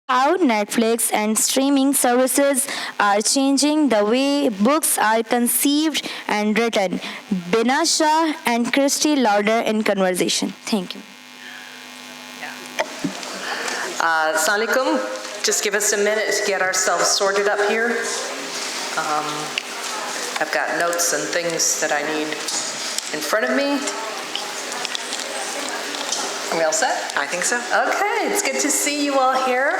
How Netflix and streaming services are changing the way books are conceived and written. Bina, Shah, and Christie Lauder in conversation. Thank you. Assalamu alaikum. Just give us a minute to get ourselves sorted up here. I've got notes and things that I need in front of me. Are we all set? I think so. Okay, it's good to see you all here.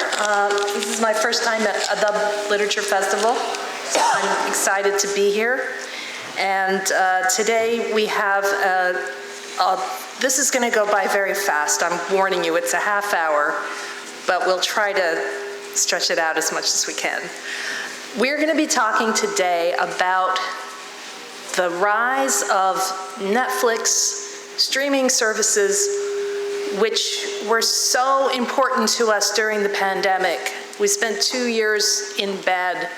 This is my first time at Adab Literature Festival, so I'm excited to be here. And today we have, this is going to go by very fast. I'm warning you, it's a half hour, but we'll try to stretch it out as much as we can. We're going to be talking today about the rise of Netflix streaming services, which were so important to us during the pandemic. We spent 2 years in bed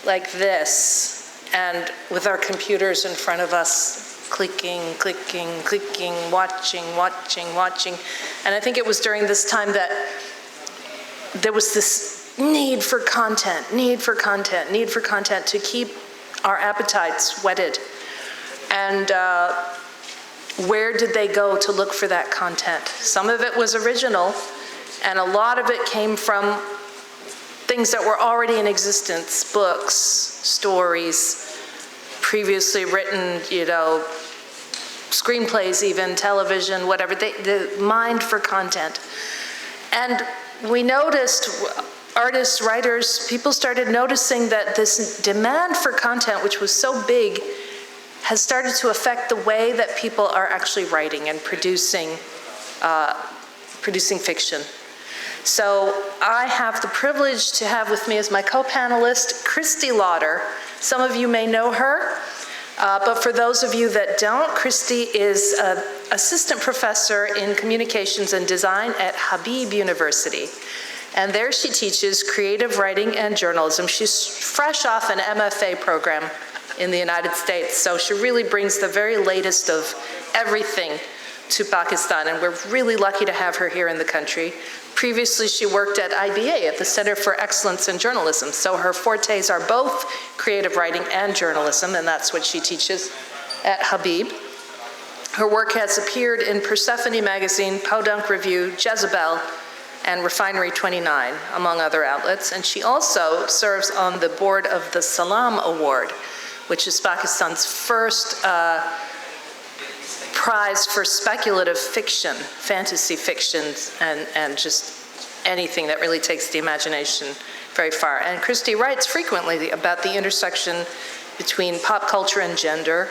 like this, and with our computers in front of us, clicking, clicking, clicking, watching, watching, watching. And I think it was during this time that there was this need for content to keep our appetites whetted. And where did they go to look for that content? Some of it was original, and a lot of it came from things that were already in existence, books, stories, previously written, screenplays even, television, whatever, they mined for content. And we noticed, artists, writers, people started noticing that this demand for content, which was so big, has started to affect the way that people are actually writing and producing fiction. So I have the privilege to have with me as my co-panelist, Christie Lauder. Some of you may know her, but for those of you that don't, Christie is an assistant professor in communications and design at Habib University. And there she teaches creative writing and journalism. She's fresh off an MFA program in the United States. So she really brings the very latest of everything to Pakistan, and we're really lucky to have her here in the country. Previously, she worked at IBA, at the Center for Excellence in Journalism. So her fortes are both creative writing and journalism, and that's what she teaches at Habib. Her work has appeared in Persephone Magazine, Podunk Review, Jezebel, and Refinery 29, among other outlets. And she also serves on the board of the Salam Award, which is Pakistan's first prize for speculative fiction, fantasy fiction, and just anything that really takes the imagination very far. And Christie writes frequently about the intersection between pop culture and gender,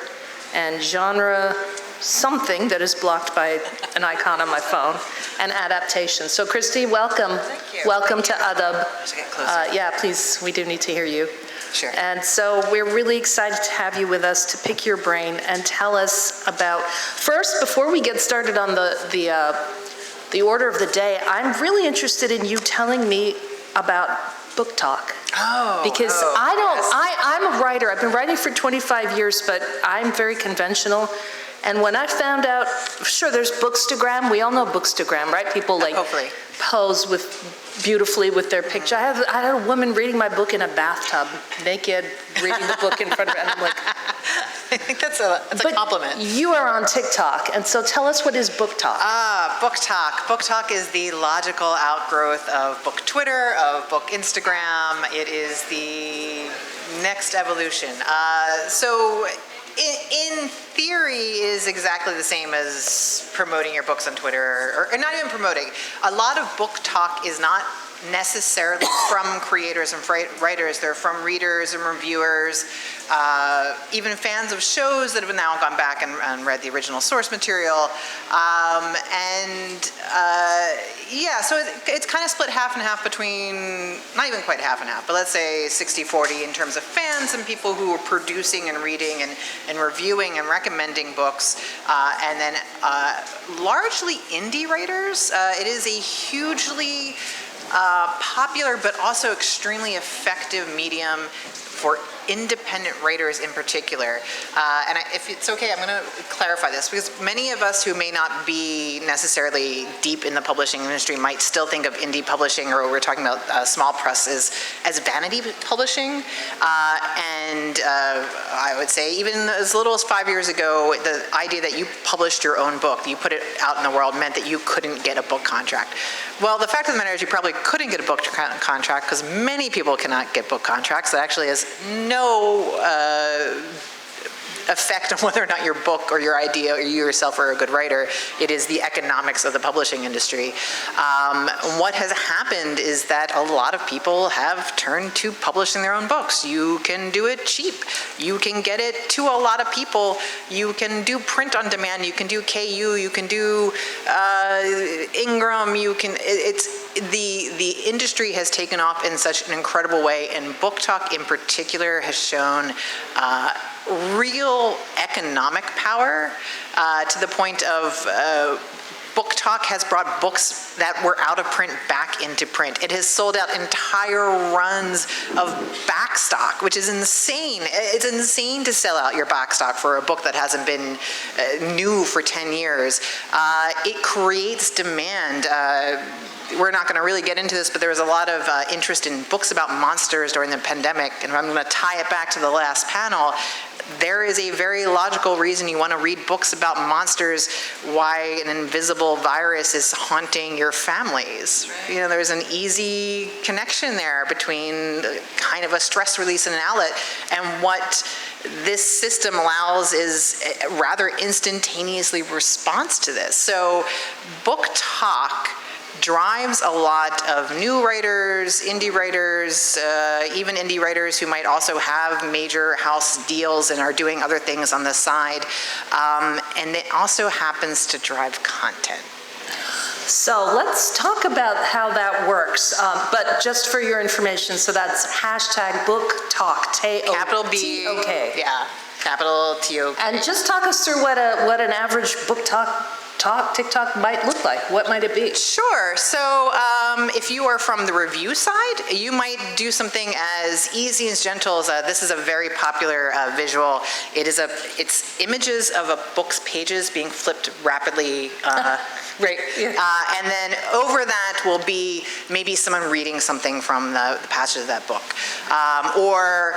and genre something that is blocked by an icon on my phone, and adaptation. So Christie, welcome. Thank you. Welcome to Adab. Get closer. Yeah, please, we do need to hear you. Sure. And so we're really excited to have you with us to pick your brain and tell us about, first, before we get started on the order of the day, I'm really interested in you telling me about book talk. Because I'm a writer. I've been writing for 25 years, but I'm very conventional. And when I found out, sure, there's Bookstagram. We all know Bookstagram, right? People pose beautifully with their picture. I had a woman reading my book in a bathtub, naked, reading the book in front of her, and I'm like... I think that's a compliment. You are on TikTok, and so tell us, what is Book Talk? Book Talk. Book Talk is the logical outgrowth of Book Twitter, of Book Instagram. It is the next evolution. So in theory is exactly the same as promoting your books on Twitter, or not even promoting. A lot of Book Talk is not necessarily from creators and writers. They're from readers and reviewers, even fans of shows that have now gone back and read the original source material. So it's kind of split half and half between, not even quite half and half, but let's say 60-40 in terms of fans and people who are producing and reading and reviewing and recommending books, and then largely indie writers. It is a hugely popular but also extremely effective medium for independent writers in particular. If it's okay, I'm going to clarify this, because many of us who may not be necessarily deep in the publishing industry might still think of indie publishing, or we're talking about small press, as vanity publishing. I would say even as little as 5 years ago, the idea that you published your own book, you put it out in the world, meant that you couldn't get a book contract. Well, the fact of the matter is you probably couldn't get a book contract because many people cannot get book contracts. That actually has no effect on whether or not your book or your idea or you yourself are a good writer. It is the economics of the publishing industry. What has happened is that a lot of people have turned to publishing their own books. You can do it cheap. You can get it to a lot of people. You can do print on demand. You can do KU. You can do Ingram. You can. The industry has taken off in such an incredible way, and Book Talk in particular has shown real economic power to the point of Book Talk has brought books that were out of print back into print. It has sold out entire runs of backstock, which is insane. It's insane to sell out your backstock for a book that hasn't been new for 10 years. It creates demand. We're not going to really get into this, but there was a lot of interest in books about monsters during the pandemic, and I'm going to tie it back to the last panel. There is a very logical reason you want to read books about monsters, why an invisible virus is haunting your families. You know, there's an easy connection there between kind of a stress release and an outlet, and what this system allows is rather instantaneously response to this. So Book Talk drives a lot of new writers, even indie writers who might also have major house deals and are doing other things on the side. And it also happens to drive content. So let's talk about how that works. But just for your information, so that's hashtag Book Talk, Capital B. T-O-K. Yeah, capital T-O-K. And just talk us through what an average Book Talk TikTok might look like. What might it be? Sure. So if you are from the review side, you might do something as easy and gentle as this is a very popular visual. It's images of a book's pages being flipped rapidly. Right. Yeah. And then over that will be maybe someone reading something from the passage of that book. Or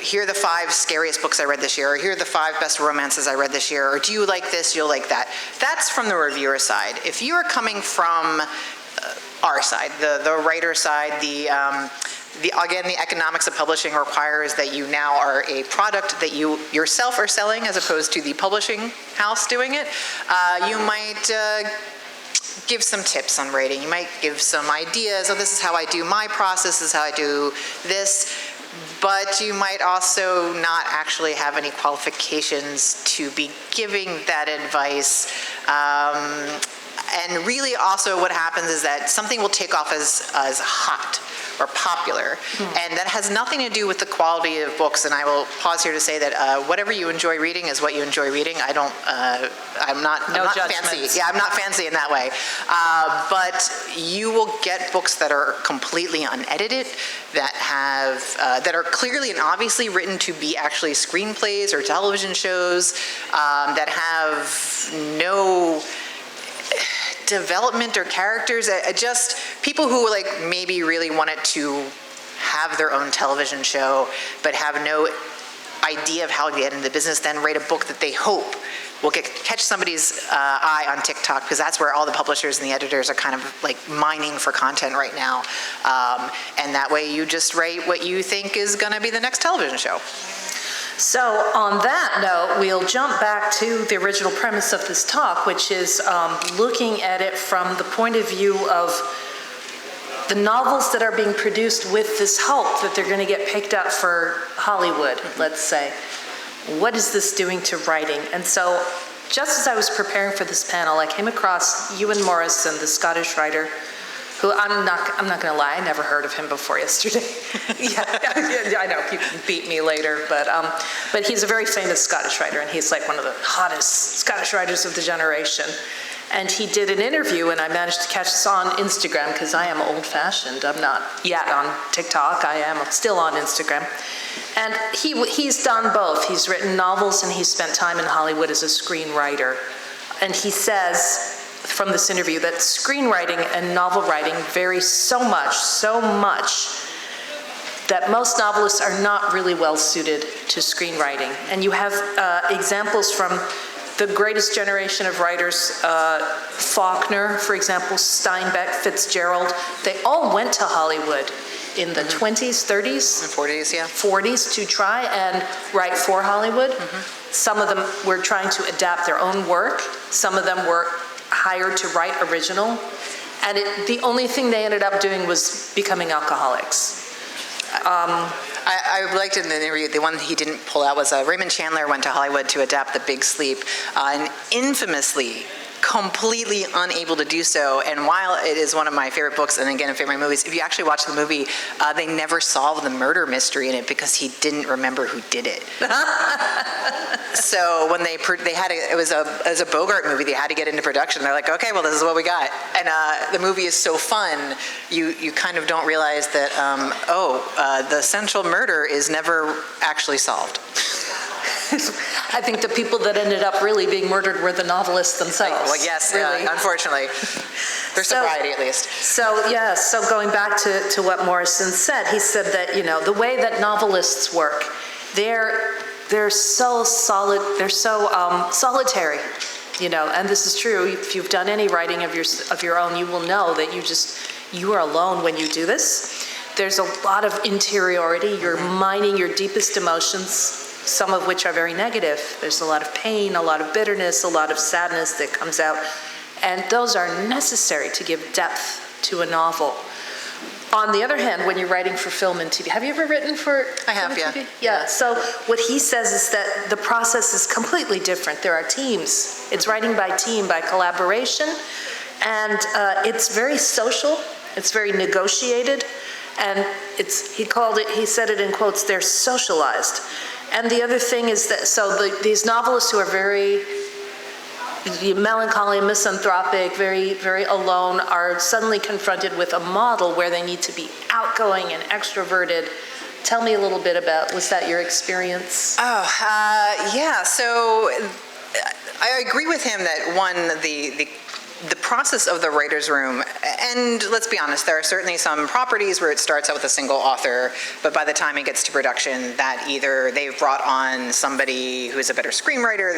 here are the 5 scariest books I read this year, or here are the 5 best romances I read this year, or do you like this, you'll like that. That's from the reviewer side. If you are coming from our side, the writer side, again, the economics of publishing requires that you now are a product that you yourself are selling as opposed to the publishing house doing it. You might give some tips on writing. You might give some ideas. Oh, this is how I do my process. This is how I do this. But you might also not actually have any qualifications to be giving that advice. And really also what happens is that something will take off as hot or popular. And that has nothing to do with the quality of books. And I will pause here to say that whatever you enjoy reading is what you enjoy reading. I'm not fancy. Yeah, I'm not fancy in that way. But you will get books that are completely unedited, that are clearly and obviously written to be actually screenplays or television shows, that have no development or characters, just people who like maybe really wanted to have their own television show but have no idea of how to get into the business, then write a book that they hope will catch somebody's eye on TikTok, because that's where all the publishers and the editors are kind of like mining for content right now. And that way you just write what you think is going to be the next television show. So on that note, we'll jump back to the original premise of this talk, which is looking at it from the point of view of the novels that are being produced with this hope that they're going to get picked up for Hollywood, let's say. What is this doing to writing? And so just as I was preparing for this panel, I came across Ewan Morrison, the Scottish writer, who I'm not going to lie, I never heard of him before yesterday. Yeah, I know, you can beat me later, but he's a very famous Scottish writer, and he's like one of the hottest Scottish writers of the generation. And he did an interview, and I managed to catch this on Instagram, because I am old-fashioned. I'm not yet on TikTok. I am still on Instagram. And he's done both. He's written novels, and he's spent time in Hollywood as a screenwriter. And he says from this interview that screenwriting and novel writing vary so much, that most novelists are not really well suited to screenwriting. And you have examples from the greatest generation of writers, Faulkner, for example, Steinbeck, Fitzgerald, they all went to Hollywood in the 20s, 30s? And 40s, yeah. 40s to try and write for Hollywood. Some of them were trying to adapt their own work. Some of them were hired to write original. And the only thing they ended up doing was becoming alcoholics. I liked in the interview, the one he didn't pull out was Raymond Chandler went to Hollywood to adapt The Big Sleep, and infamously completely unable to do so. And while it is one of my favorite books, and again, favorite movies, if you actually watch the movie, they never solved the murder mystery in it because he didn't remember who did it. So when they had it was a Bogart movie, they had to get into production. They're like, okay, well, this is what we got. And the movie is so fun, you kind of don't realize that, the central murder is never actually solved. I think the people that ended up really being murdered were the novelists themselves. Well, yes, really. Unfortunately. There's sobriety, at least. So going back to what Morrison said, he said that, the way that novelists work, they're so solid, they're so solitary, and this is true. If you've done any writing of your own, you will know that you are alone when you do this. There's a lot of interiority. You're mining your deepest emotions, some of which are very negative. There's a lot of pain, a lot of bitterness, a lot of sadness that comes out. And those are necessary to give depth to a novel. On the other hand, when you're writing for film and TV, have you ever written for I have, film and yeah. TV? Yeah, so what he says is that the process is completely different. There are teams. It's writing by team, by collaboration, and it's very social, it's very negotiated, and he said it in quotes, they're socialized. And the other thing is that, these novelists who are very melancholy, misanthropic, very, very alone, are suddenly confronted with a model where they need to be outgoing and extroverted. Tell me a little bit about, was that your experience? Yeah, so I agree with him that the process of the writer's room, and let's be honest, there are certainly some properties where it starts out with a single author, but by the time it gets to production, that either they've brought on somebody who's a better screenwriter,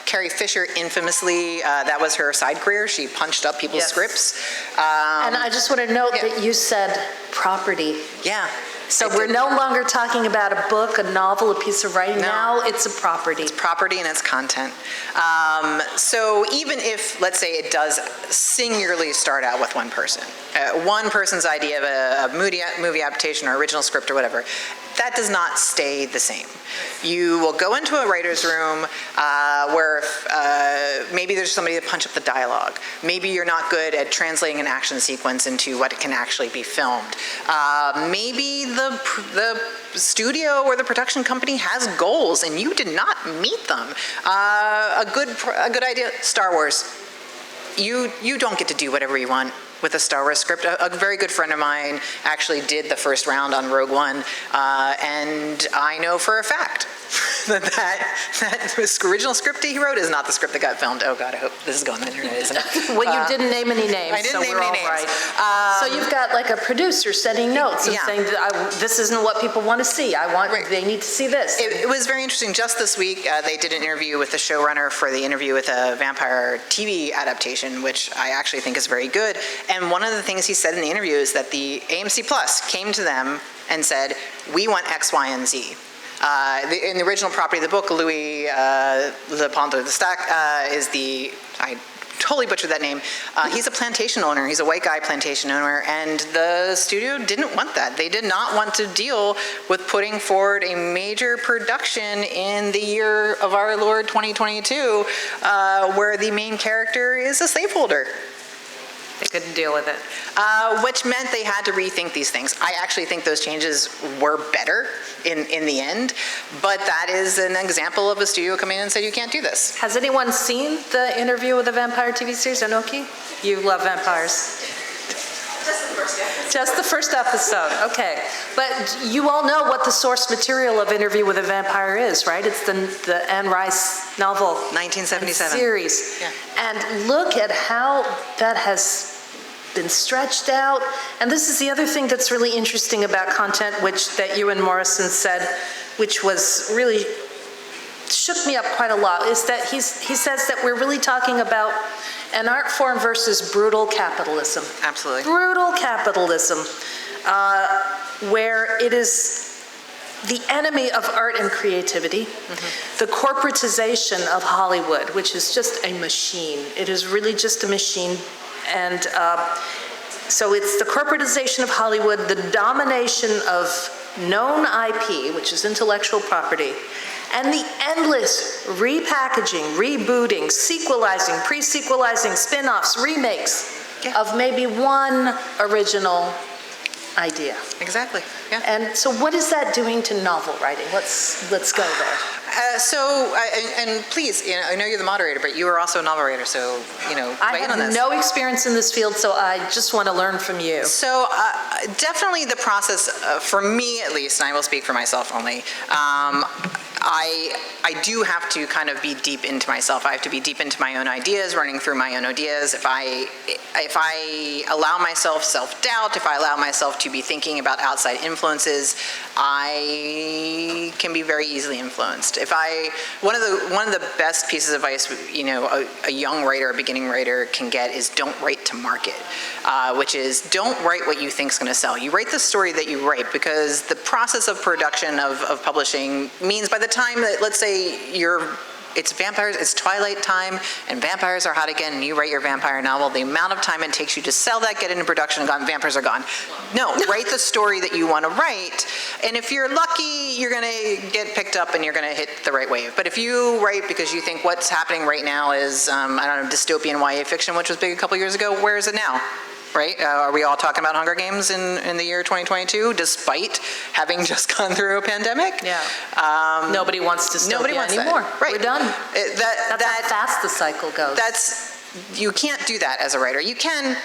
Carrie Fisher infamously, that was her side career, she punched up people's scripts. And I just want to note that you said property. Yeah. So we're no longer talking about a book, a novel, a piece of writing. No. Now it's a property. It's property and it's content. So even if, let's say, it does singularly start out with one person's idea of a movie adaptation or original script or whatever, that does not stay the same. You will go into a writer's room where maybe there's somebody to punch up the dialogue. Maybe you're not good at translating an action sequence into what can actually be filmed. Maybe the studio or the production company has goals and you did not meet them. A good idea, Star Wars. You don't get to do whatever you want with a Star Wars script. A very good friend of mine actually did the first round on Rogue One, and I know for a fact that original script he wrote is not the script that got filmed. Oh God, I hope this is going on the internet, isn't it? Well, you didn't name any names, I didn't name we're any all names. right. So you've got like a producer sending notes and saying, this isn't what people want to see. They need to see this. It was very interesting. Just this week, they did an interview with the showrunner for the interview with a vampire TV adaptation, which I actually think is very good. And one of the things he said in the interview is that the AMC Plus came to them and said, we want X, Y, and Z. In the original property of the book, Louis Lepont de Stac is I totally butchered that name. He's a plantation owner. He's a white guy plantation owner, and the studio didn't want that. They did not want to deal with putting forward a major production in the year of our Lord 2022, where the main character is a slaveholder. They couldn't deal with it. Which meant they had to rethink these things. I actually think those changes were better in the end, but that is an example of a studio coming in and said, you can't do this. Has anyone seen the Interview with the Vampire TV series, Anoki? You love vampires. Just the first episode, okay. But you all know what the source material of Interview with a Vampire is, right? It's the Anne Rice novel. 1977. Series. Yeah. And look at how that has been stretched out. And this is the other thing that's really interesting about content, that Ewan Morrison said, which was really shook me up quite a lot, is that he says that we're really talking about an art form versus brutal capitalism. Absolutely. Brutal capitalism, where it is the enemy of art and creativity, the corporatization of Hollywood, which is just a machine. It is really just a machine. And so it's the corporatization of Hollywood, the domination of known IP, which is intellectual property, and the endless repackaging, rebooting, sequelizing, pre-sequelizing, spin-offs, remakes of maybe one original idea. Exactly, yeah. And so what is that doing to novel writing? Let's go there. And please, I know you're the moderator, but you are also a novel writer, so, I weigh in on have this. no experience in this field, so I just want to learn from you. So definitely the process, for me at least, and I will speak for myself only, I do have to kind of be deep into myself. I have to be deep into my own ideas, running through my own ideas. If I allow myself self-doubt, if I allow myself to be thinking about outside influences, I can be very easily influenced. One of the best pieces of advice, a young writer, a beginning writer can get is don't write to market, which is don't write what you think is going to sell. You write the story that you write, because the process of production of publishing means by the time that, let's say, it's vampires, it's twilight time, and vampires are hot again, and you write your vampire novel, the amount of time it takes you to sell that, get into production, and vampires are gone. No, write the story that you want to write, and if you're lucky, you're going to get picked up and you're going to hit the right wave. But if you write because you think what's happening right now is, dystopian YA fiction, which was big a couple years ago, where is it now? Right? Are we all talking about Hunger Games in the year 2022, despite having just gone through a pandemic? Yeah. Nobody wants dystopia anymore. That. Right. We're done. That's how fast the cycle goes. You can't do that as a writer. You can,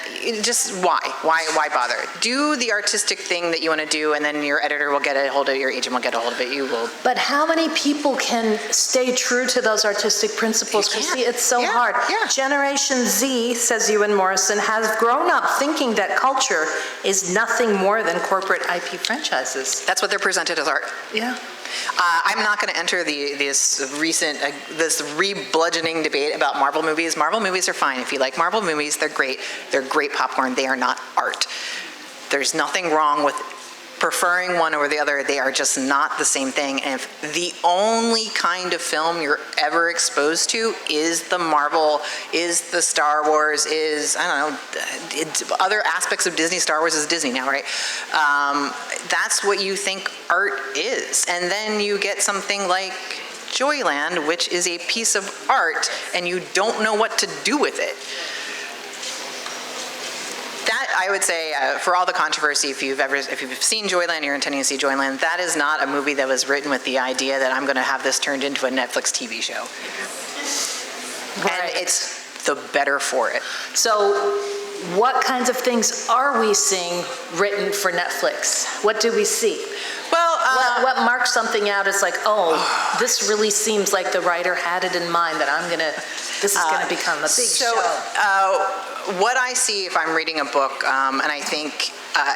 just why? Why bother? Do the artistic thing that you want to do, and then your editor will get a hold of it, your agent will get a hold of it, you will. But how many people can stay true to those artistic principles? Christie, it's so hard. Yeah. Generation Z, says Ewan Morrison, has grown up thinking that culture is nothing more than corporate IP franchises. That's what they're presented as art. Yeah. I'm not going to enter this recent, this re-bludgeoning debate about Marvel movies. Marvel movies are fine. If you like Marvel movies, they're great. They're great popcorn. They are not art. There's nothing wrong with preferring one over the other. They are just not the same thing. And if the only kind of film you're ever exposed to is the Marvel, is the Star Wars, is, other aspects of Disney. Star Wars is Disney now, right? That's what you think art is. And then you get something like Joyland, which is a piece of art, and you don't know what to do with it. That, I would say, for all the controversy, if you've seen Joyland, you're intending to see Joyland, that is not a movie that was written with the idea that I'm going to have this turned into a Netflix TV show. Right. And it's the better for it. So what kinds of things are we seeing written for Netflix? What do we see? Well, what marks something out as like, this really seems like the writer had it in mind that this is going to become a big show. What I see if I'm reading a book, and I think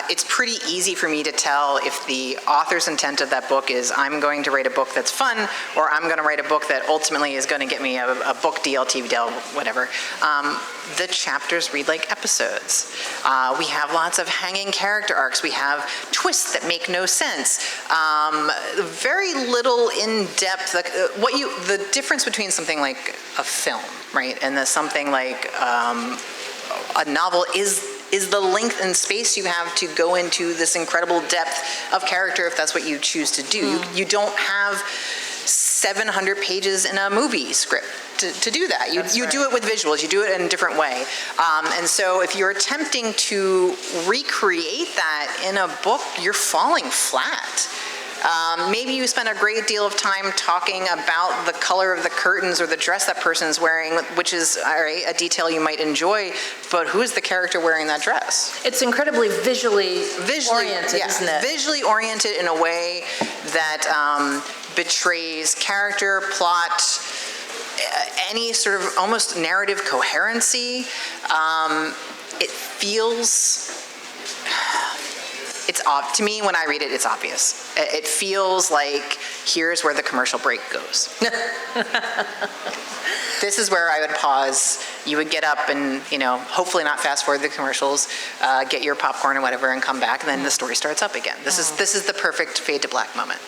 it's pretty easy for me to tell if the author's intent of that book is I'm going to write a book that's fun, or I'm going to write a book that ultimately is going to get me a book deal, TV deal, whatever. The chapters read like episodes. We have lots of hanging character arcs. We have twists that make no sense. Very little in-depth. The difference between something like a film, right, and something like a novel is the length and space you have to go into this incredible depth of character if that's what you choose to do. You don't have 700 pages in a movie script to do that. You do it with visuals, you do it in a different way. And so if you're attempting to recreate that in a book, you're falling flat. Maybe you spend a great deal of time talking about the color of the curtains or the dress that person is wearing, which is a detail you might enjoy, but who is the character wearing that dress? It's incredibly visually oriented, yeah, isn't it? Visually oriented in a way that betrays character, plot, any sort of almost narrative coherency. It feels... to me, when I read it, it's obvious. It feels like here's where the commercial break goes. This is where I would pause. You would get up and, hopefully not fast forward the commercials, get your popcorn or whatever and come back, and then the story starts up again. This is the perfect fade to black moment.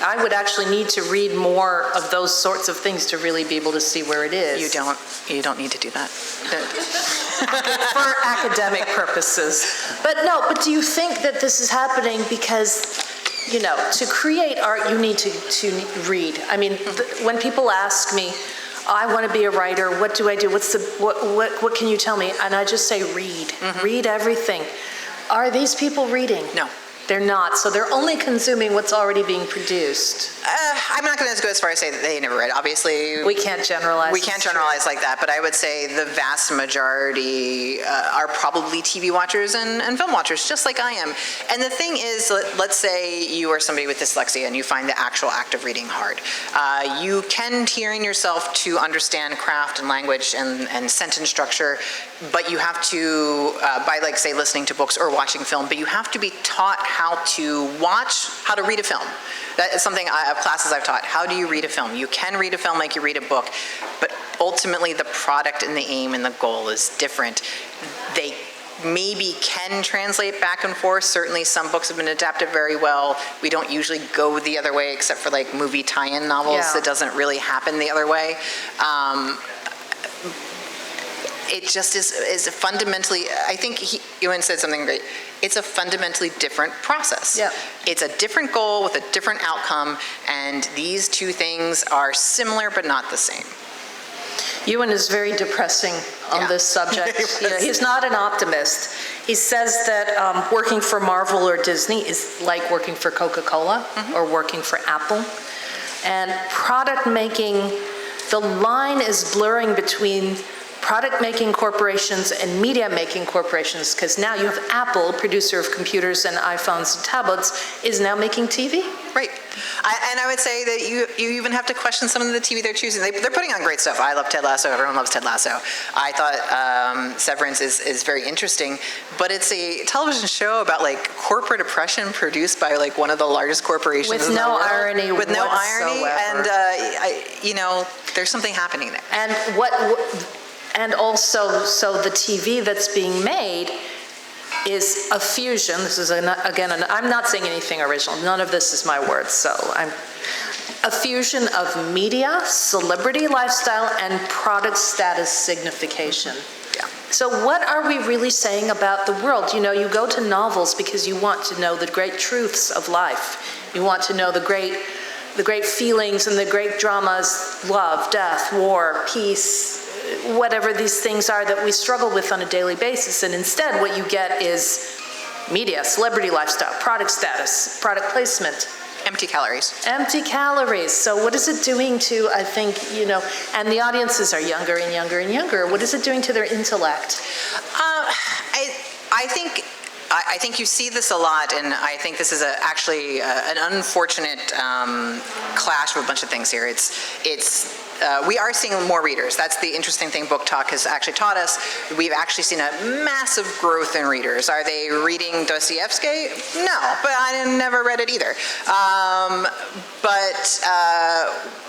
I would actually need to read more of those sorts of things to really be able to see where it is. You don't need to do that. For academic purposes. But do you think that this is happening because, to create art, you need to read? I mean, when people ask me, I want to be a writer, what do I do? What can you tell me? And I just say, read. Mm-hmm. Read everything. Are these people reading? No. They're not, so they're only consuming what's already being produced. I'm not going to go as far as say that they never read. Obviously, we can't generalize. We can't generalize like that, but I would say the vast majority are probably TV watchers and film watchers, just like I am. And the thing is, let's say you are somebody with dyslexia and you find the actual act of reading hard. You can train yourself to understand craft and language and sentence structure, but you have to, by say listening to books or watching film, but you have to be taught how to read a film. That is something of classes I've taught. How do you read a film? You can read a film like you read a book, but ultimately the product and the aim and the goal is different. They maybe can translate back and forth. Certainly some books have been adapted very well. We don't usually go the other way except for movie tie-in novels. Yeah. It doesn't really happen the other way. It just is fundamentally, I think Ewan said something great. It's a fundamentally different process. Yep. It's a different goal with a different outcome, and these two things are similar but not the same. Ewan is very depressing on this subject. He's not an optimist. He says that working for Marvel or Disney is like working for Coca-Cola or working for Apple. And product making, the line is blurring between product-making corporations and media-making corporations, because now you have Apple, producer of computers and iPhones and tablets, is now making TV. Right. And I would say that you even have to question some of the TV they're choosing. They're putting on great stuff. I love Ted Lasso. Everyone loves Ted Lasso. I thought Severance is very interesting, but it's a television show about corporate oppression produced by one of the largest corporations with no irony with no irony, and there's something happening there. And also, so the TV that's being made is a fusion. This is, I'm not saying anything original. None of this is my words. So I'm a fusion of media, celebrity lifestyle, and product status signification. Yeah. So what are we really saying about the world? You go to novels because you want to know the great truths of life. You want to know the great feelings and the great dramas, love, death, war, peace, whatever these things are that we struggle with on a daily basis. And instead, what you get is media, celebrity lifestyle, product status, product placement. Empty calories. Empty calories. So what is it doing to, I think, and the audiences are younger and younger and younger. What is it doing to their intellect? I think you see this a lot, and I think this is actually an unfortunate clash of a bunch of things here. We are seeing more readers. That's the interesting thing Book Talk has actually taught us. We've actually seen a massive growth in readers. Are they reading Dostoevsky? No, but I never read it either.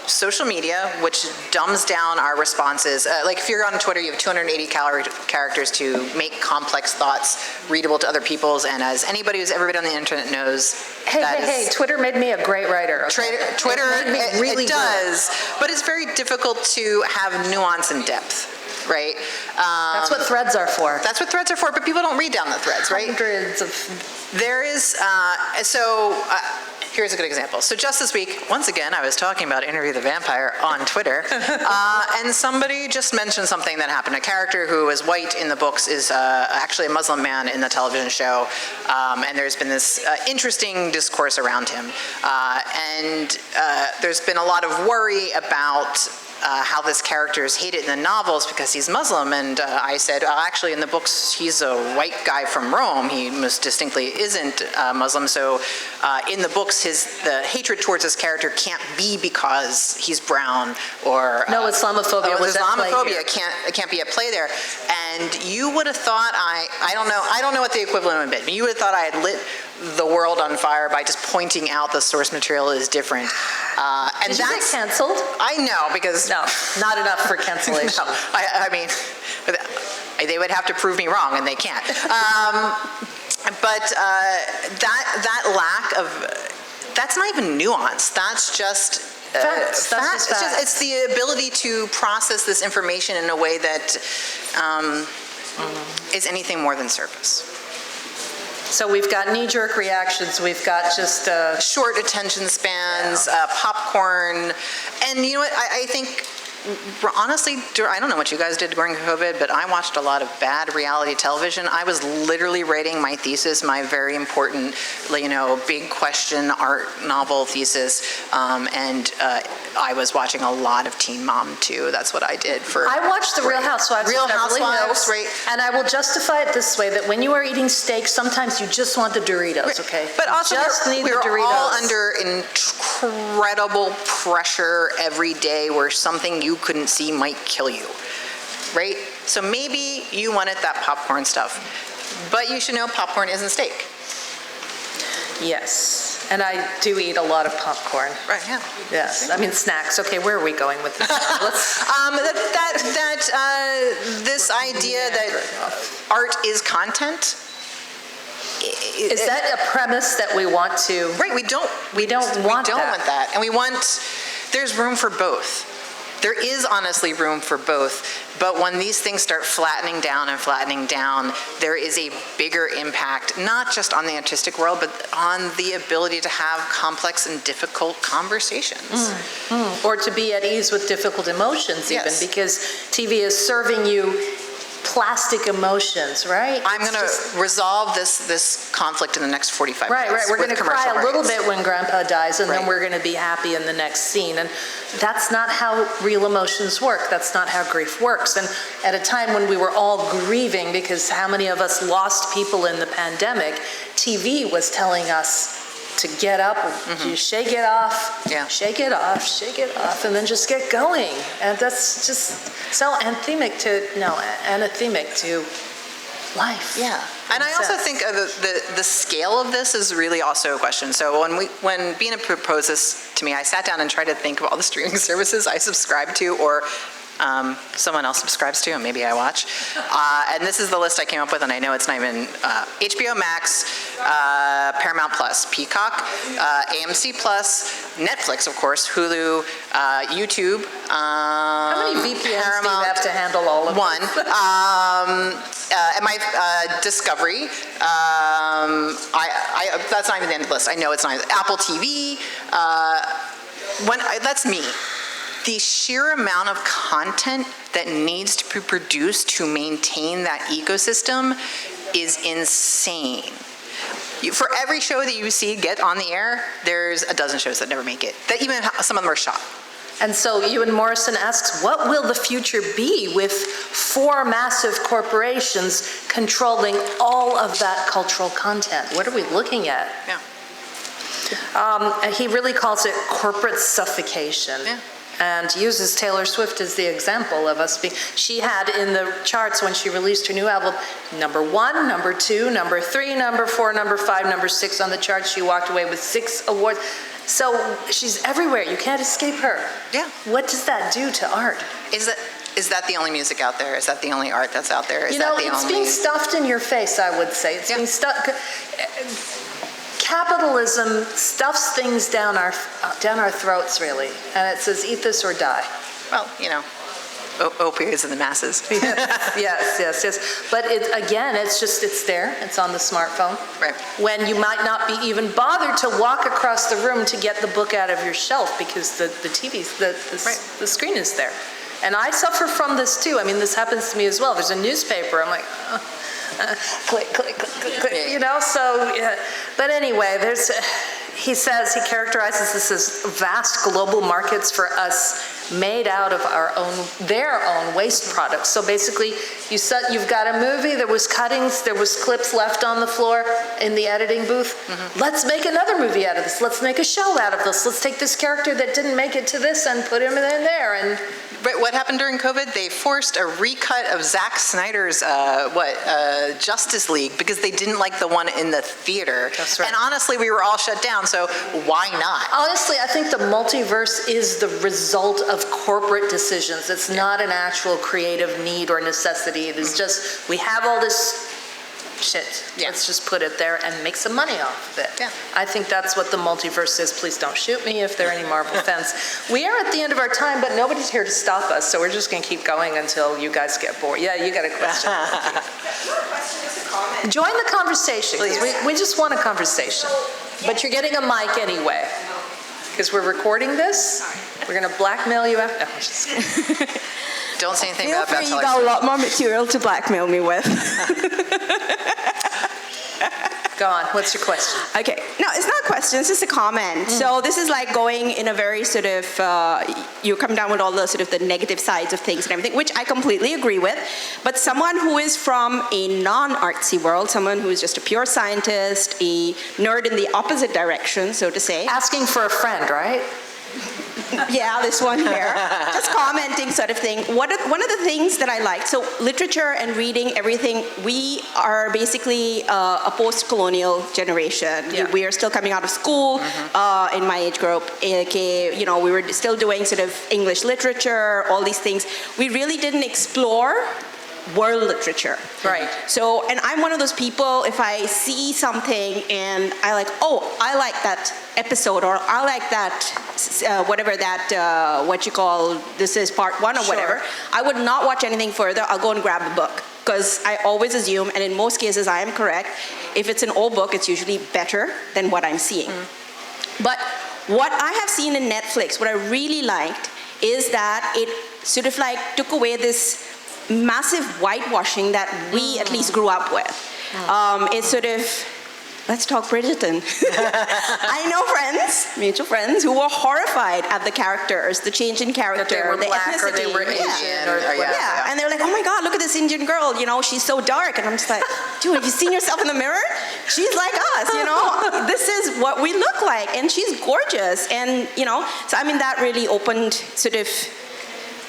Social media, which dumbs down our responses. If you're on Twitter, you have 280 characters to make complex thoughts readable to other people's, and as anybody who's ever been on the internet knows, Hey, Twitter made me a great writer. Okay? Twitter, it does, but it's very difficult to have nuance and depth. Right? That's what threads are for. That's what threads are for, but people don't read down the threads, right? Hundreds of... There is, here's a good example. So just this week, once again, I was talking about Interview the Vampire on Twitter, and somebody just mentioned something that happened. A character who is white in the books is actually a Muslim man in the television show, and there's been this interesting discourse around him. And there's been a lot of worry about how this character is hated in the novels because he's Muslim, and I said, actually in the books he's a white guy from Rome. He most distinctly isn't Muslim, so in the books the hatred towards this character can't be because he's brown or... No Islamophobia was at play here. Islamophobia can't be at play there. And you would have thought, I don't know what the equivalent would have been, but you would have thought I had lit the world on fire by just pointing out the source material is different. And Did you get canceled? I know, because... No, not enough for cancellation. No, I mean, they would have to prove me wrong, and they can't. But that lack of, that's not even nuance. That's just facts. That's just facts. It's the ability to process this information in a way that is anything more than surface. So we've got knee-jerk reactions. We've got just short attention spans, popcorn, and you know what? I think. Honestly, I don't know what you guys did during COVID, but I watched a lot of bad reality television. I was literally writing my thesis, my very important, big question art novel thesis, and I was watching a lot of Teen Mom too. That's what I did for. I watched The Real Housewives. Real of Beverly Housewives, Hills, right? And I will justify it this way: that when you are eating steak, sometimes you just want the Doritos. Okay, but also we we're all under incredible pressure every day, where something you couldn't see might kill you, right? So maybe you wanted that popcorn stuff, but you should know popcorn isn't steak. Yes, and I do eat a lot of popcorn. Right, yeah. Yes, I mean snacks. Okay, where are we going with this? This idea that art is content. Is that a premise that we want to? Right, we don't want that, and there's room for both. There is honestly room for both, but when these things start flattening down, there is a bigger impact, not just on the artistic world, but on the ability to have complex and difficult conversations. Or to be at ease with difficult emotions, even, Yes. because TV is serving you plastic emotions, right? I'm going to resolve this conflict in the next 45 minutes. Right. We're going to cry a little bit when Grandpa dies, and then Right. we're going to be happy in the next scene. And that's not how real emotions work. That's not how grief works. And at a time when we were all grieving, because how many of us lost people in the pandemic, TV was telling us to get up, you shake it off, shake it off, and then just get going. And that's just so anathemic to life. Yeah, and I also think the scale of this is really also a question. So when Bina proposed this to me, I sat down and tried to think of all the streaming services I subscribe to, or someone else subscribes to, and maybe I watch. And this is the list I came up with, and I know it's not even HBO Max, Paramount Plus, Peacock, AMC Plus, Netflix, of course, Hulu, YouTube. How many VPNs do you have to handle all of one? And my Discovery. That's not even the end of the list. I know it's not. Apple TV. That's me. The sheer amount of content that needs to be produced to maintain that ecosystem is insane. For every show that you see get on the air, there's a dozen shows that never make it. That even some of them are shot. And so Ewan Morrison asks, what will the future be with 4 massive corporations controlling all of that cultural content? What are we looking at? Yeah. He really calls it corporate suffocation. Yeah. And uses Taylor Swift as the example of us being, she had in the charts when she released her new album, number 1, number 2, number 3, number 4, number 5, number 6 on the charts. She walked away with 6 awards. So she's everywhere. You can't escape her. Yeah. What does that do to art? Is that the only music out there? Is that the only art that's out there? It's being stuffed in your face, I would say. It's being stuffed. Capitalism stuffs things down our throats, really, and it says, eat this or die. Well, opioids in the masses. Yes. But it's there. It's on the smartphone. Right. When you might not be even bothered to walk across the room to get the book out of your shelf because the screen is there. And I suffer from this too. I mean, this happens to me as well. There's a newspaper. I'm like, click, you know? So, yeah. But anyway, he characterizes this as vast global markets for us made out of their own waste products. So basically, you've got a movie, there was cuttings, there was clips left on the floor in the editing booth. Mm-hmm. Let's make another movie out of this. Let's make a show out of this. Let's take this character that didn't make it to this and put him in there. And But what happened during COVID? They forced a recut of Zack Snyder's Justice League because they didn't like the one in the theater. That's right. And honestly, we were all shut down, so why not? Honestly, I think the multiverse is the result of corporate decisions. It's not an actual creative need or necessity. It is just, we have all this shit. Yeah. Let's just put it there and make some money off of it. Yeah. I think that's what the multiverse is. Please don't shoot me if there are any Marvel fans. We are at the end of our time, but nobody's here to stop us, so we're just going to keep going until you guys get bored. Yeah, you got a question. Join the conversation, because we just want a conversation. But you're getting a mic anyway, because we're recording this. We're going to blackmail you after. No, I'm just kidding. Don't say anything Feel about that. free, you got a lot more material to blackmail me with. Go on, what's your question? Okay, no, it's not a question, it's just a comment. So this is like going in a very sort of, you come down with all the sort of the negative sides of things and everything, which I completely agree with. But someone who is from a non-artsy world, someone who is just a pure scientist, a nerd in the opposite direction, so to say. Asking for a friend, right? Yeah, this one here. Just commenting sort of thing. One of the things that I like, so literature and reading, everything, we are basically a post-colonial generation. Yeah. We are still coming out of school in my age group. We were still doing sort of English literature, all these things. We really didn't explore world literature. Right. So, and I'm one of those people, if I see something and I like, oh, I like that episode, or I like that, whatever that, what you call, this is part one or whatever, I would not watch anything further. I'll go and grab a book. Because I always assume, and in most cases I am correct, if it's an old book, it's usually better than what I'm seeing. But what I have seen in Netflix, what I really liked, is that it sort of like took away this massive whitewashing that we at least grew up with. It's sort of, let's talk Bridgerton. I know friends, mutual friends, who were horrified at the characters, the change in character, That they were the black ethnicity. or they were Asian or Yeah, and they're like, oh my God, look at this Indian girl, she's so dark. And I'm just like, dude, have you seen yourself in the mirror? She's like us, This is what we look like, and she's gorgeous. And, so I mean, that really opened sort of,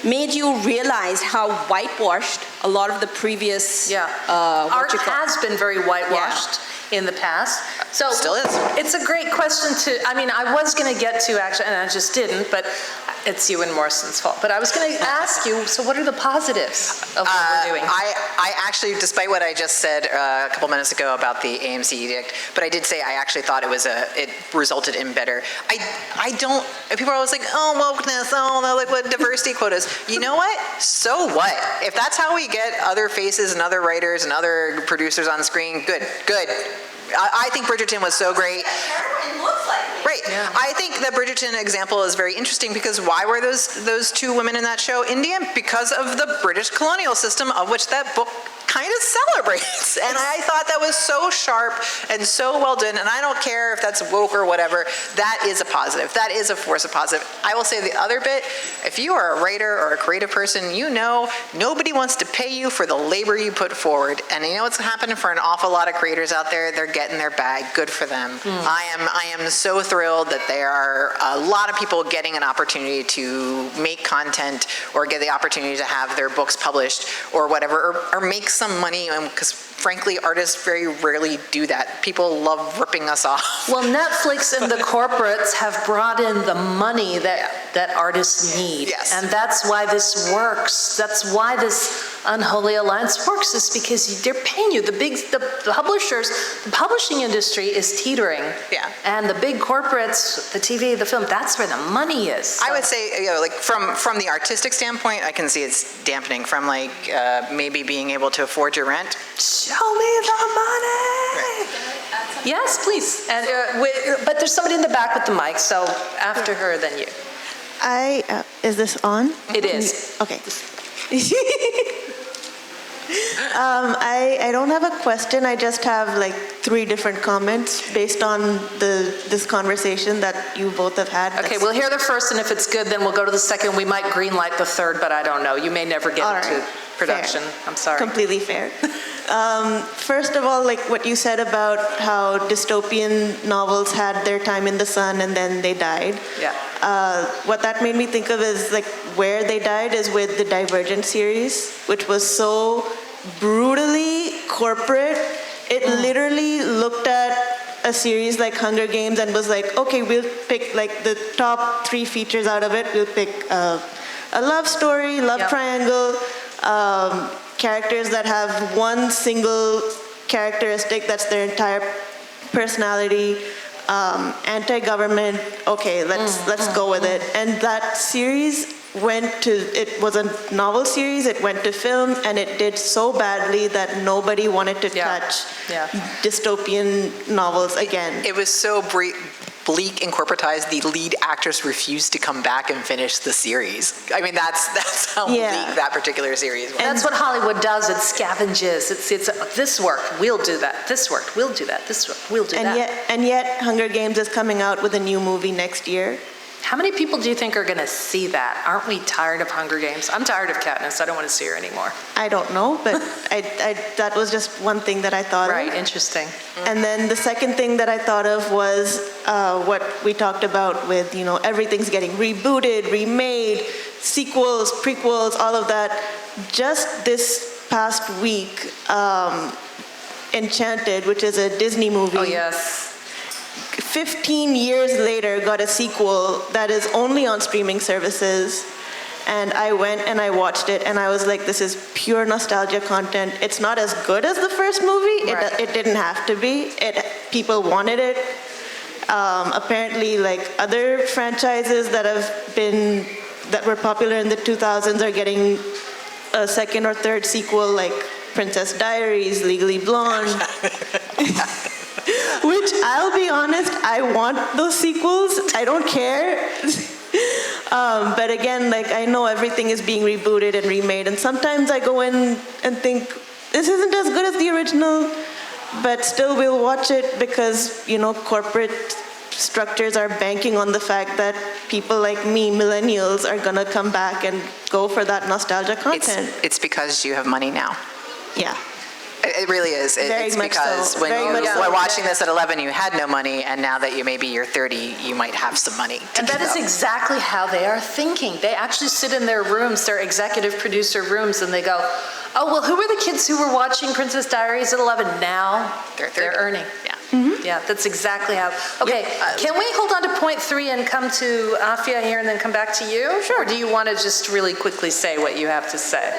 made you realize how whitewashed a lot of the previous art has been very whitewashed in the past. So Still is. It's a great question I was going to get to actually, and I just didn't, but it's you and Morrison's fault. But I was going to ask you, so what are the positives of what we're doing? I actually, despite what I just said a couple minutes ago about the AMC edict, but I did say I actually thought it resulted in better. I don't, people are always like, oh, wokeness, no, like what diversity quotas. You know what? So what? If that's how we get other faces and other writers and other producers on screen, good. I think Bridgerton was so great. Right. Yeah. I think the Bridgerton example is very interesting because why were those two women in that show Indian? Because of the British colonial system, of which that book kind of celebrates. And I thought that was so sharp and so well done. And I don't care if that's woke or whatever. That is a positive. That is a force of positive. I will say the other bit, if you are a writer or a creative person, nobody wants to pay you for the labor you put forward. And you know what's happening for an awful lot of creators out there? They're getting their bag. Good for them. I am so thrilled that there are a lot of people getting an opportunity to make content or get the opportunity to have their books published or whatever, or make some money, because frankly, artists very rarely do that. People love ripping us off. Well, Netflix and the corporates have brought in the money that artists need. Yes. And that's why this works. That's why this unholy alliance works is because they're paying you. The publishers, the publishing industry is teetering. Yeah. And the big corporates, the TV, the film, that's where the money is. So. I would say, like from the artistic standpoint, I can see it's dampening. From like maybe being able to afford your rent. Show me the money. Right. Yes, please. And but there's somebody in the back with the mic, so after her, then you. Is this on? It is. Okay. I don't have a question. I just have like 3 different comments based on this conversation that you both have had. Okay, we'll hear the first, and if it's good, then we'll go to the second. We might green light the third, but I don't know. You may never get into production. Fair. I'm sorry. Completely fair. First of all, like what you said about how dystopian novels had their time in the sun and then they died. Yeah. What that made me think of is like where they died is with the Divergent series, which was so brutally corporate. It literally looked at a series like Hunger Games and was like, okay, we'll pick like the top 3 features out of it. We'll pick a love story, love triangle, characters that have one single characteristic that's their entire personality, anti-government. Okay, let's go with it. And that series it was a novel series, it went to film, and it did so badly that nobody wanted to touch dystopian novels again. It was so bleak and corporatized, the lead actress refused to come back and finish the series. I mean, that's how bleak that particular series was. And that's what Hollywood does. It scavenges. It's this worked, we'll do that. This worked, we'll do that. This worked, we'll do that. And yet, Hunger Games is coming out with a new movie next year. How many people do you think are going to see that? Aren't we tired of Hunger Games? I'm tired of Katniss. I don't want to see her anymore. I don't know, but that was just one thing that I thought of. Right, interesting. And then the second thing that I thought of was what we talked about with, everything's getting rebooted, remade, sequels, prequels, all of that. Just this past week, Enchanted, which is a Disney movie. Oh, yes. 15 years later, got a sequel that is only on streaming services. And I went and I watched it, and I was like, this is pure nostalgia content. It's not as good as the first movie. Right. It didn't have to be. People wanted it. Apparently, like other franchises that were popular in the 2000s are getting a second or third sequel, like Princess Diaries, Legally Blonde. Which, I'll be honest, I want those sequels. I don't care. But again, like I know everything is being rebooted and remade, and sometimes I go in and think, this isn't as good as the original, but still we'll watch it because, corporate structures are banking on the fact that people like me, millennials, are gonna come back and go for that nostalgia content. It's because you have money now. Yeah. It really is. It's because when you were watching this at 11, you had no money, and now that you're 30, you might have some money. And that is exactly how they are thinking. They actually sit in their rooms, their executive producer rooms, and they go, oh, well, who were the kids who were watching Princess Diaries at 11? Now they're earning. Yeah. Mm-hmm. Yeah, that's exactly how. Okay, can we hold on to point 3 and come to Afia here and then come back to you? Sure. Or do you want to just really quickly say what you have to say?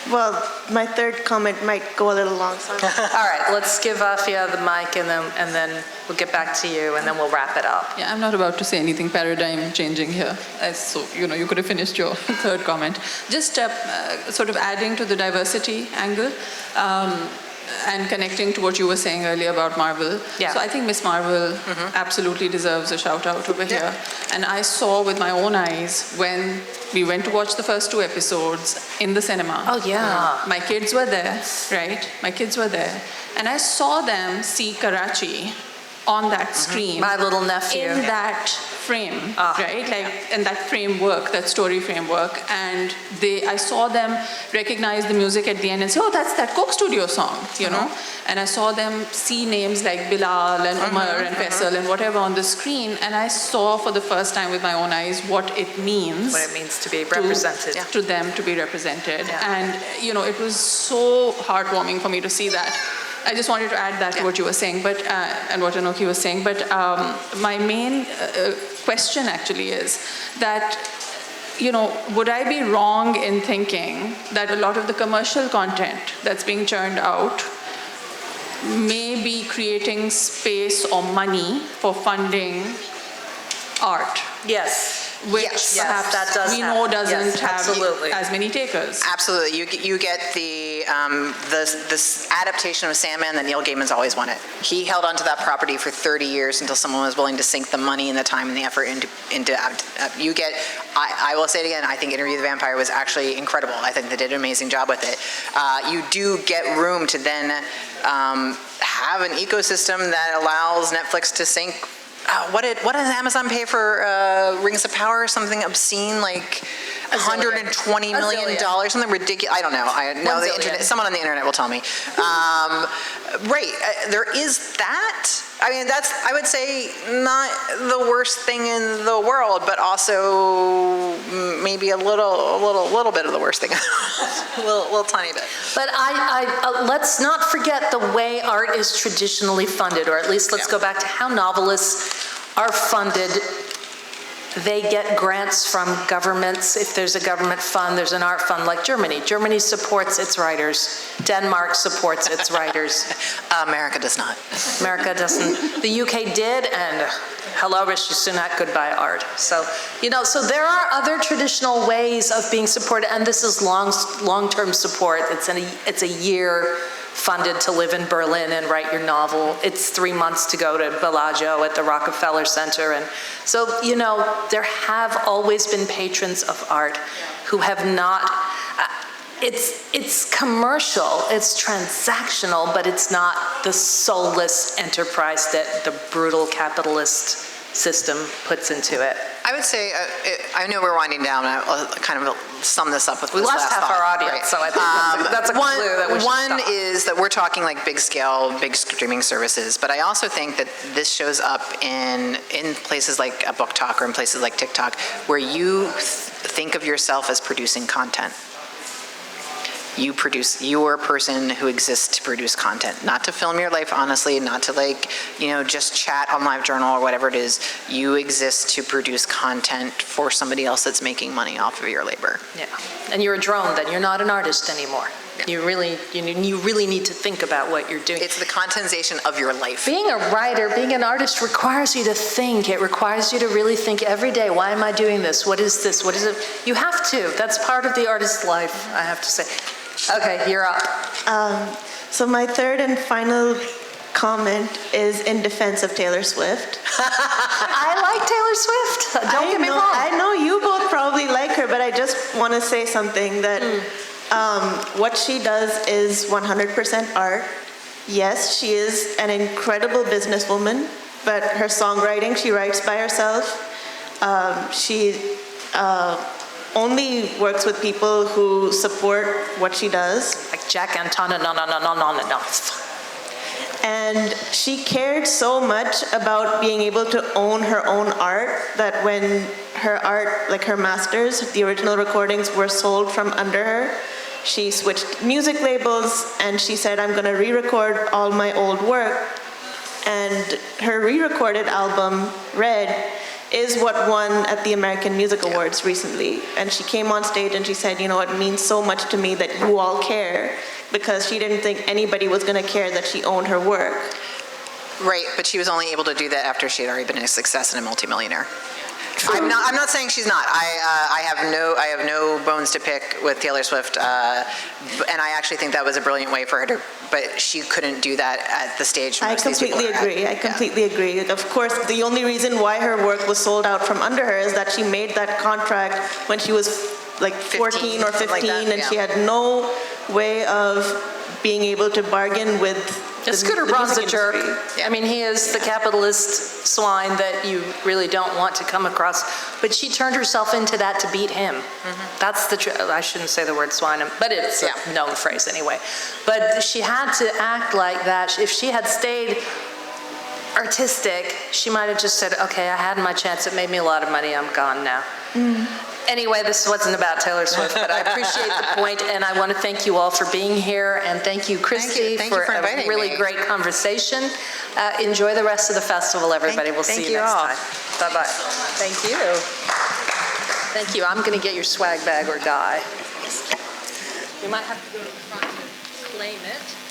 Well, my third comment might go a little long. So All right, let's give Afia the mic, and then we'll get back to you, and then we'll wrap it up. Yeah, I'm not about to say anything paradigm changing here. So, you could have finished your third comment. Just sort of adding to the diversity angle and connecting to what you were saying earlier about Marvel. Yeah. So I think Miss Marvel absolutely deserves a shout out over here. And I saw with my own eyes when we went to watch the first 2 episodes in the cinema. Oh, yeah. My kids were there, right? My kids were there. And I saw them see Karachi on that screen. My little nephew. In that frame, right? Like, in that framework, that story framework. And I saw them recognize the music at the end and say, oh, that's that Coke Studio song, you know? And I saw them see names like Bilal and Umar and Faisal and whatever on the screen. And I saw for the first time with my own eyes what it means. What it means to be represented. To them to be represented. And, it was so heartwarming for me to see that. I just wanted to add that to what you were saying, but and what Anoki was saying. But my main question actually is that would I be wrong in thinking that a lot of the commercial content that's being churned out may be creating space or money for funding art? Yes. Which Yes. perhaps That does we know happen. doesn't Yes, have absolutely. as many takers. Absolutely. You get this adaptation of Sandman that Neil Gaiman's always wanted. He held onto that property for 30 years until someone was willing to sink the money and the time and the effort into you get, I will say it again, I think Interview with the Vampire was actually incredible. I think they did an amazing job with it. You do get room to then have an ecosystem that allows Netflix to sink. What does Amazon pay for Rings of Power? Something obscene, like $120 million, something ridiculous. I don't know. I know the internet. Someone on the internet will tell me. Right, there is that. I mean, that's, I would say, not the worst thing in the world, but also maybe a little bit of the worst thing. a little tiny bit. But let's not forget the way art is traditionally funded, or at least let's go back to how novelists are funded. They get grants from governments. If there's a government fund, there's an art fund like Germany. Germany supports its writers. Denmark supports its writers. America does not. America doesn't. The UK did, and hello, Rishi Sunak, goodbye art. So, so there are other traditional ways of being supported, and this is long-term support. It's a year funded to live in Berlin and write your novel. It's 3 months to go to Bellagio at the Rockefeller Center. And so, there have always been patrons of art who have not, it's commercial, it's transactional, but it's not the soulless enterprise that the brutal capitalist system puts into it. I would say, I know we're winding down, and I'll kind of sum this up with We this lost last half thought. our audience, Right. so I think that's a clue that we should One stop. is that we're talking like big scale, big streaming services, but I also think that this shows up in places like a Book Talk or in places like TikTok, where you think of yourself as producing content. You're a person who exists to produce content, not to film your life honestly, not to just chat on LiveJournal or whatever it is. You exist to produce content for somebody else that's making money off of your labor. Yeah, and you're a drone, then you're not an artist anymore. You really need to think about what you're doing. It's the contentization of your life. Being a writer, being an artist requires you to think. It requires you to really think every day, why am I doing this? What is this? What is it? You have to. That's part of the artist's life, I have to say. Okay, you're up. So my third and final comment is in defense of Taylor Swift. I like Taylor Swift. Don't get me wrong. I know you both probably like her, but I just want to say something that what she does is 100% art. Yes, she is an incredible businesswoman, but her songwriting, she writes by herself. She only works with people who support what she does. Like Jack Antonoff, no. And she cared so much about being able to own her own art that when her art, like her masters, the original recordings were sold from under her, she switched music labels and she said, I'm gonna re-record all my old work. And her re-recorded album, Red, is what won at the American Music Awards recently. And she came on stage and she said, it means so much to me that you all care, because she didn't think anybody was gonna care that she owned her work. Right, but she was only able to do that after she had already been a success and a multimillionaire. I'm not saying she's not. I have no bones to pick with Taylor Swift, and I actually think that was a brilliant way for her to. But she couldn't do that at the stage. I completely agree. I completely agree. Of course, the only reason why her work was sold out from under her is that she made that contract when she was like 14 or 15, like that, and she had no way of being able to bargain with. Scooter Braun's a jerk. Yeah. I mean, he is the capitalist swine that you really don't want to come across. But she turned herself into that to beat him. Mm-hmm. That's I shouldn't say the word swine, but it's a known phrase anyway. But she had to act like that. If she had stayed artistic, she might have just said, okay, I had my chance. It made me a lot of money. I'm gone now. Mm. Anyway, this wasn't about Taylor Swift, but I appreciate the point, and I want to thank you all for being here, and thank you, Christie, for a really me. great conversation. Enjoy the rest of the festival, everybody. We'll see you next time. Bye-bye. Thank you. Thank you. I'm going to get your swag bag or die. You might have to go to the front to claim it.